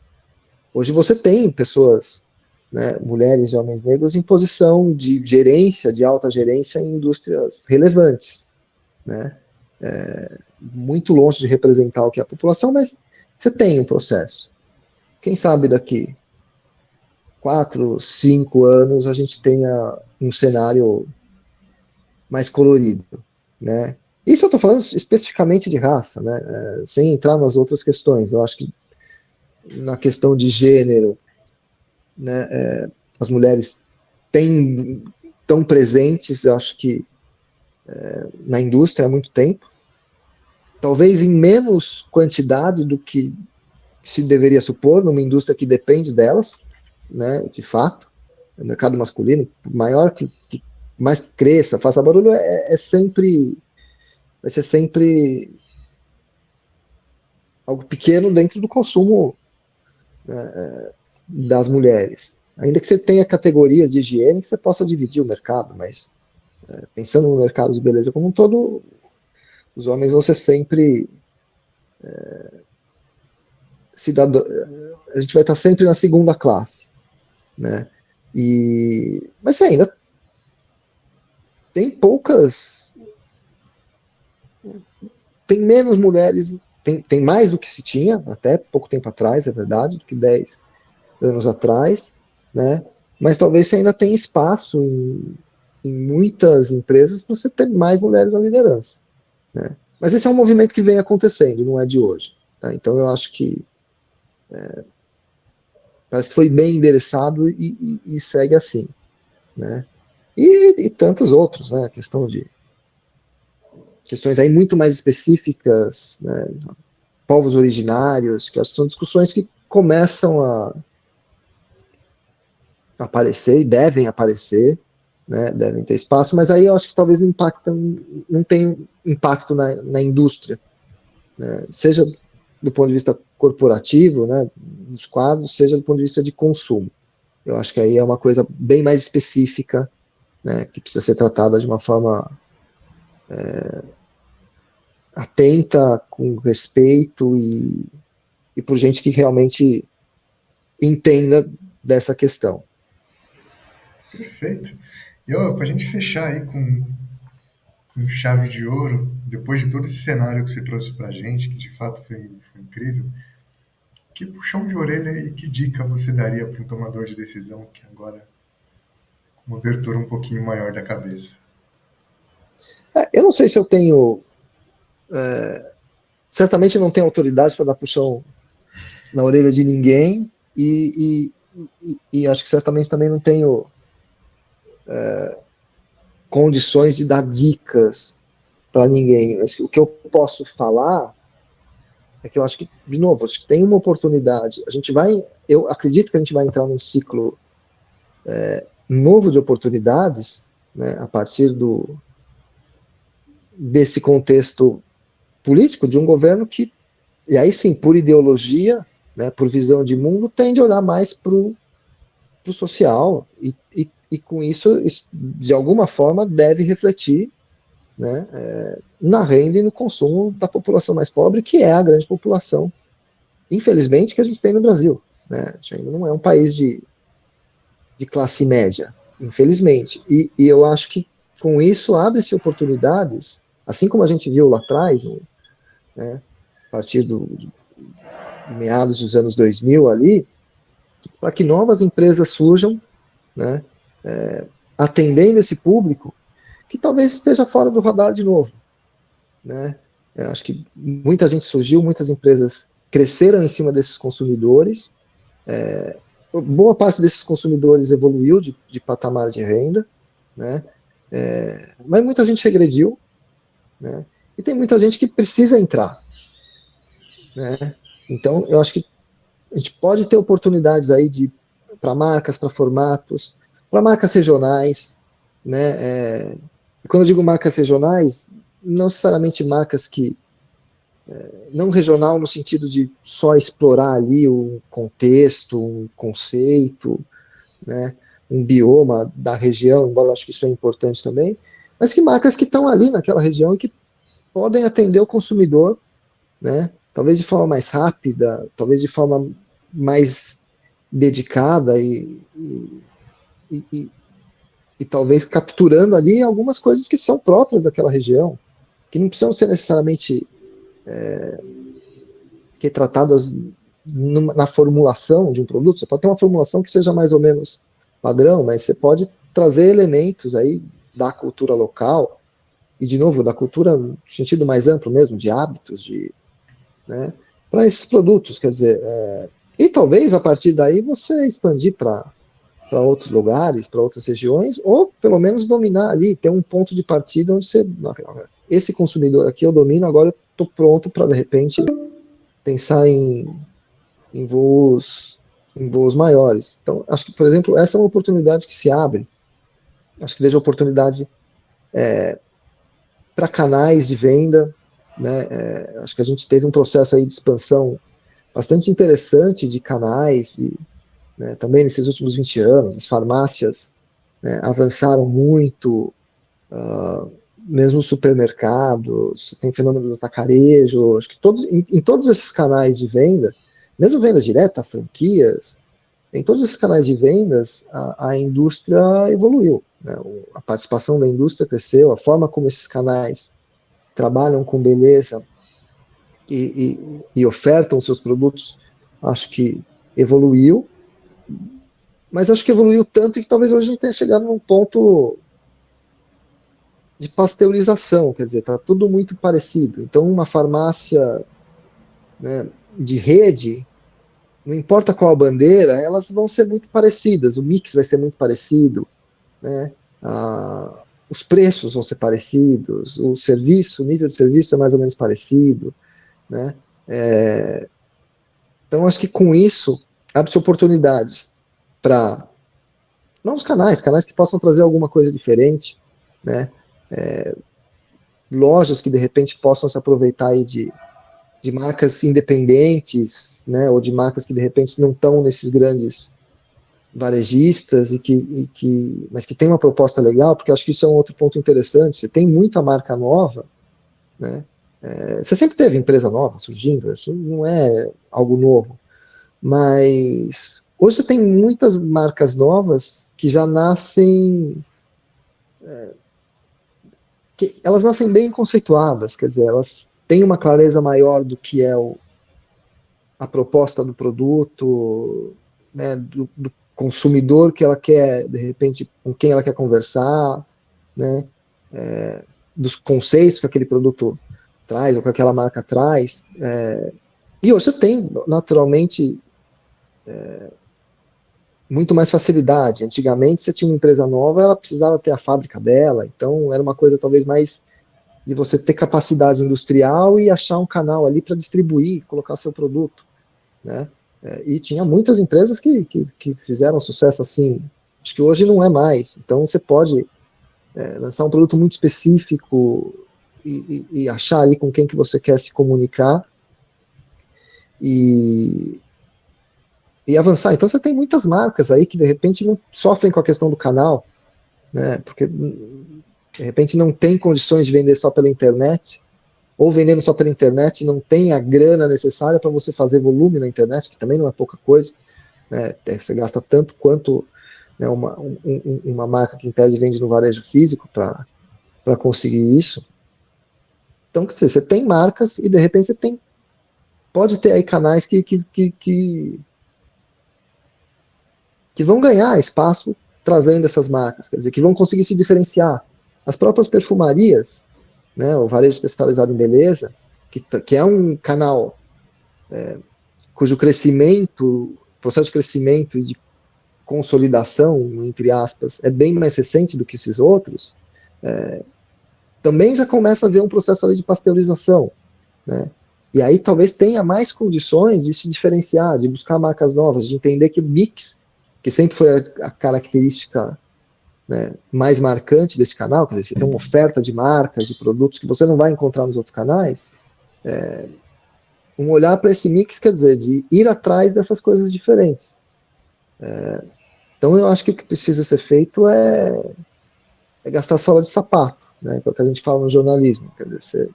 hoje você tem pessoas, né, mulheres e homens negros em posição de gerência, de alta gerência em indústrias relevantes, né? Muito longe de representar o que é a população, mas você tem um processo. Quem sabe daqui 4, 5 anos a gente tenha um cenário mais colorido, né? Isso eu estou falando especificamente de raça, né? Sem entrar nas outras questões. Eu acho que na questão de gênero, né, as mulheres tão presentes, eu acho que na indústria há muito tempo, talvez em menos quantidade do que se deveria supor numa indústria que depende delas, né, de fato. O mercado masculino, por maior que mais cresça, faça barulho, vai ser sempre algo pequeno dentro do consumo, né, das mulheres. Ainda que você tenha categorias de higiene que você possa dividir o mercado, mas pensando no mercado de beleza como um todo, os homens vão ser sempre cidadão, a gente vai estar sempre na segunda classe, né? Mas ainda tem tem menos mulheres, tem mais do que se tinha até pouco tempo atrás, é verdade, do que 10 anos atrás, né? Mas talvez você ainda tenha espaço em muitas empresas para você ter mais mulheres na liderança, né? Mas esse é um movimento que vem acontecendo, não é de hoje, tá? Então eu acho que Parece que foi bem endereçado e segue assim, né? E tantos outros, né? Questão de questões aí muito mais específicas, né? Povos originários, que são discussões que começam a aparecer e devem aparecer, né? Devem ter espaço, mas aí eu acho que talvez não tenha impacto na indústria, né? Seja do ponto de vista corporativo, né? Dos quadros, seja do ponto de vista de consumo. Eu acho que aí é uma coisa bem mais específica, né? Que precisa ser tratada de uma forma atenta, com respeito e por gente que realmente entenda dessa questão. Perfeito. E para a gente fechar aí com chave de ouro, depois de todo esse cenário que você trouxe para a gente, que de fato foi incrível, que puxão de orelha e que dica você daria para um tomador de decisão que agora uma abertura um pouquinho maior da cabeça? Eu não sei se eu tenho, certamente não tenho autoridade para dar puxão na orelha de ninguém e acho que certamente também não tenho condições de dar dicas para ninguém. Acho que o que eu posso falar é que eu acho que, de novo, acho que tem uma oportunidade. Eu acredito que a gente vai entrar num ciclo novo de oportunidades, né, a partir desse contexto político de um governo que, e aí sim, por ideologia, né, por visão de mundo, tende a olhar mais para o social e com isso, de alguma forma, deve refletir, né, na renda e no consumo da população mais pobre, que é a grande população, infelizmente, que a gente tem no Brasil. Né? A gente ainda não é um país de classe média, infelizmente. E eu acho que com isso abre-se oportunidades, assim como a gente viu lá atrás, né, a partir de meados dos anos 2000 ali, para que novas empresas surjam, né, atendendo esse público que talvez esteja fora do radar de novo. Né? Eu acho que muita gente surgiu, muitas empresas cresceram em cima desses consumidores, boa parte desses consumidores evoluiu de patamar de renda, né? Mas muita gente regrediu, né? E tem muita gente que precisa entrar, né? Então, eu acho que a gente pode ter oportunidades aí para marcas, para formatos, para marcas regionais, né? Quando eu digo marcas regionais, não necessariamente marcas que não regional no sentido de só explorar ali um contexto, um conceito, né, um bioma da região, embora eu acho que isso é importante também, mas que marcas que estão ali naquela região e que podem atender o consumidor, né, talvez de forma mais rápida, talvez de forma mais dedicada e, e talvez capturando ali algumas coisas que são próprias daquela região, que não precisam ser necessariamente retratadas na formulação de um produto. Você pode ter uma formulação que seja mais ou menos padrão, mas você pode trazer elementos aí da cultura local e, de novo, da cultura no sentido mais amplo mesmo, de hábitos, né, para esses produtos. Quer dizer, e talvez a partir daí você expandir para outros lugares, para outras regiões, ou pelo menos dominar ali, ter um ponto de partida onde você. Esse consumidor aqui eu domino, agora eu estou pronto para, de repente, pensar em voos maiores. Então, acho que, por exemplo, essa é uma oportunidade que se abre. Acho que vejo oportunidade para canais de venda. Né? Acho que a gente teve um processo aí de expansão bastante interessante de canais, né, também nesses últimos 20 anos. As farmácias, né, avançaram muito, mesmo os supermercados, tem fenômeno do atacarejo, acho que em todos esses canais de venda, mesmo vendas diretas, franquias, em todos esses canais de vendas, a indústria evoluiu. Né? A participação da indústria cresceu, a forma como esses canais trabalham com beleza e ofertam seus produtos, acho que evoluiu, mas acho que evoluiu tanto que talvez hoje a gente tenha chegado num ponto de pasteurização, quer dizer, está tudo muito parecido. Então, uma farmácia, né, de rede não importa qual a bandeira, elas vão ser muito parecidas, o mix vai ser muito parecido, né? Os preços vão ser parecidos, o serviço, o nível de serviço é mais ou menos parecido, né? Então, acho que com isso, abre-se oportunidades para novos canais que possam trazer alguma coisa diferente, né? Lojas que de repente possam se aproveitar aí de marcas independentes, né? Ou de marcas que de repente não estão nesses grandes varejistas mas que tem uma proposta legal, porque eu acho que isso é um outro ponto interessante. Você tem muita marca nova, né? Você sempre teve empresa nova surgindo, isso não é algo novo, mas hoje você tem muitas marcas novas que já nascem, que elas nascem bem conceituadas, quer dizer, elas têm uma clareza maior do que é a proposta do produto, né, do consumidor que ela quer, de repente, com quem ela quer conversar, né, dos conceitos que aquele produto traz, ou que aquela marca traz. E hoje você tem, naturalmente, muito mais facilidade. Antigamente, você tinha uma empresa nova, ela precisava ter a fábrica dela, então era uma coisa talvez mais de você ter capacidade industrial e achar um canal ali para distribuir, colocar seu produto, né? E tinha muitas empresas que fizeram sucesso assim. Acho que hoje não é mais. Então você pode lançar um produto muito específico e achar ali com quem que você quer se comunicar e, e avançar. Então você tem muitas marcas aí que de repente não sofrem com a questão do canal, né? Porque de repente não tem condições de vender só pela internet, ou vendendo só pela internet não tem a grana necessária para você fazer volume na internet, que também não é pouca coisa, né? Você gasta tanto quanto, né, uma marca que em tese vende no varejo físico para conseguir isso. Então, quer dizer, você tem marcas e de repente você pode ter aí canais que vão ganhar espaço trazendo essas marcas, quer dizer, que vão conseguir se diferenciar. As próprias perfumarias, né, o varejo especializado em beleza, que é um canal cujo crescimento, processo de crescimento e de consolidação, entre aspas, é bem mais recente do que esses outros, também já começa a ver um processo ali de pasteurização, né? E aí talvez tenha mais condições de se diferenciar, de buscar marcas novas, de entender que o mix, que sempre foi a característica, né, mais marcante desse canal, quer dizer, você tem uma oferta de marcas, de produtos que você não vai encontrar nos outros canais, um olhar para esse mix, quer dizer, de ir atrás dessas coisas diferentes. Então eu acho que o que precisa ser feito é gastar sola de sapato, né, que é o que a gente fala no jornalismo, quer dizer,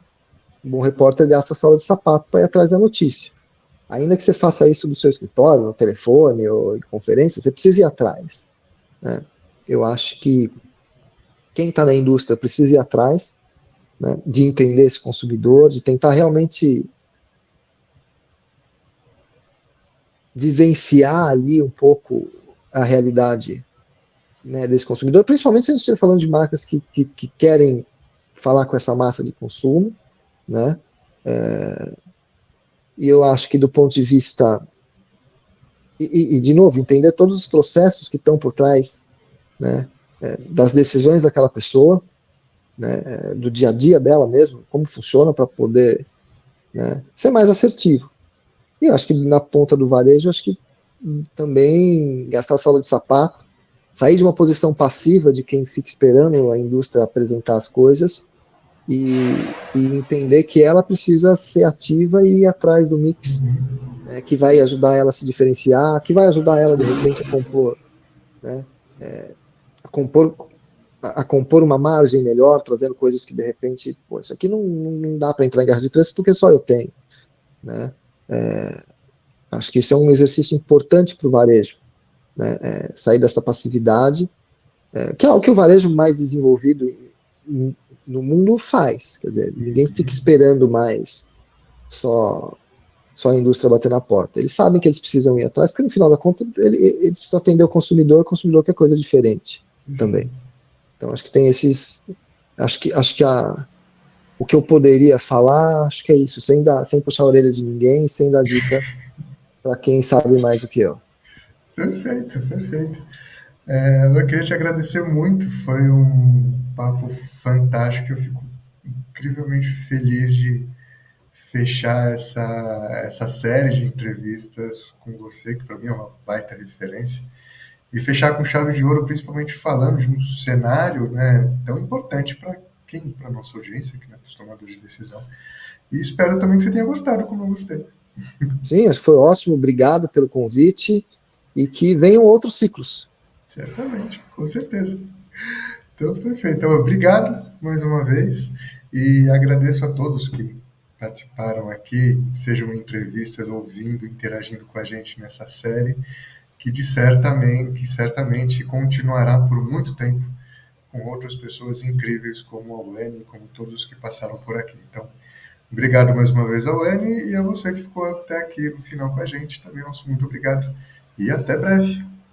um bom repórter gasta sola de sapato para ir atrás da notícia. Ainda que você faça isso do seu escritório, no telefone ou em conferência, você precisa ir atrás, né? Eu acho que quem está na indústria precisa ir atrás, né, de entender esse consumidor, de tentar realmente vivenciar ali um pouco a realidade, né, desse consumidor, principalmente se a gente estiver falando de marcas que querem falar com essa massa de consumo, né? E eu acho que do ponto de vista de novo, entender todos os processos que estão por trás, né, das decisões daquela pessoa, né, do dia a dia dela mesmo, como funciona para poder, né, ser mais assertivo. E eu acho que na ponta do varejo, eu acho que também gastar sola de sapato, sair de uma posição passiva de quem fica esperando a indústria apresentar as coisas e entender que ela precisa ser ativa e ir atrás do mix, né, que vai ajudar ela a se diferenciar, que vai ajudar ela de repente a compor, né, a compor a compor uma margem melhor, trazendo coisas que de repente, pô, isso aqui não dá para entrar em guerra de preço porque só eu tenho, né? Acho que isso é um exercício importante para o varejo, né? Sair dessa passividade, que é algo que o varejo mais desenvolvido no mundo faz. Quer dizer, ninguém fica esperando mais só a indústria bater na porta. Eles sabem que eles precisam ir atrás, porque no final da conta eles precisam atender o consumidor quer coisa diferente também. Então acho que tem esses, acho que o que eu poderia falar, acho que é isso, sem puxar a orelha de ninguém, sem dar dica, para quem sabe mais do que eu. Perfeito, perfeito. Eu queria te agradecer muito, foi um papo fantástico. Eu fico incrivelmente feliz de fechar essa série de entrevistas com você, que para mim é uma baita referência, e fechar com chave de ouro, principalmente falando de um cenário, né, tão importante para quem, para nossa audiência, que é os tomadores de decisão. E espero também que você tenha gostado, como eu gostei. Sim, acho que foi ótimo, obrigado pelo convite e que venham outros ciclos. Certamente, com certeza. Então, perfeito. Então, obrigado mais uma vez e agradeço a todos que participaram aqui, sejam em entrevistas, ouvindo, interagindo com a gente nessa série, que certamente continuará por muito tempo com outras pessoas incríveis como a Weni, como todos os que passaram por aqui. Então, obrigado mais uma vez ao Weni e a você que ficou até aqui no final com a gente. Também nosso muito obrigado e até breve.